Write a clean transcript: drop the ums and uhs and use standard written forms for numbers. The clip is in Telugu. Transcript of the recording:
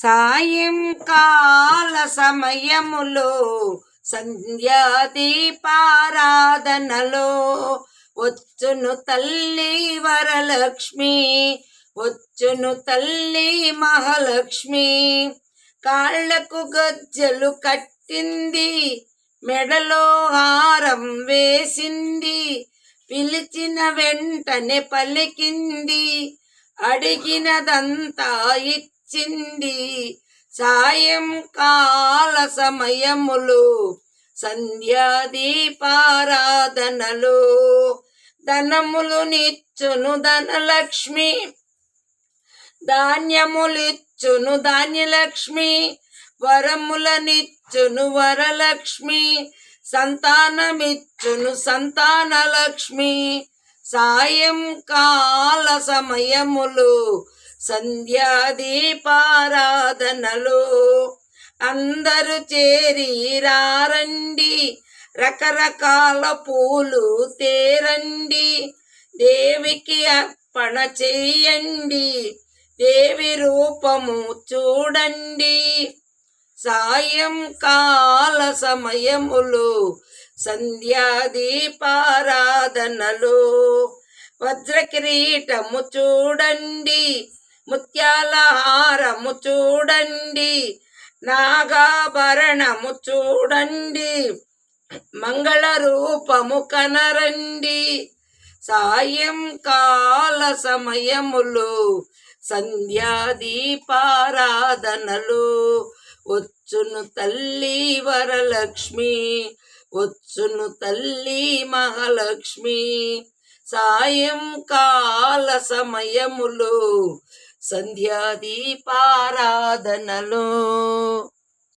సాయంకాల సమయములో సంధ్యాదీపారాధనలో వచ్చును తల్లి వరలక్ష్మి, వచ్చును తల్లి మహాలక్ష్మి. కాళ్లకు గజ్జలు కట్టింది, మెడలో హారం వేసింది, పిలిచిన వెంటనే పలికింది, అడిగినదంతా ఇచ్చింది. సాయంకాల సమయములు సంధ్యాదీపారాధనలు ధనములు నిచ్చును ధనలక్ష్మి, ధాన్యములిచ్చును ధాన్యలక్ష్మి, వరములనిచ్చును వరలక్ష్మి, సంతానమిచ్చును సంతానలక్ష్మి. సాయంకాల సమయములు సంధ్యాదీపారాధనలు అందరూ చేరి రారండి, రకరకాల పూలు తేరండి, దేవికి అర్పణ చెయ్యండి, దేవి రూపము చూడండి. సాయంకాల సమయములు సంధ్యాదీపారాధనలు వజ్రకిరీటము చూడండి, ముత్యాల హారము చూడండి, నాగాభరణము చూడండి, మంగళ రూపము కనరండి. సాయంకాల సమయములు సంధ్యాదీపారాధనలు వచ్చును తల్లి వరలక్ష్మి, వచ్చును తల్లి మహాలక్ష్మి. సాయంకాల సమయములు సంధ్యాదీపారాధనలు.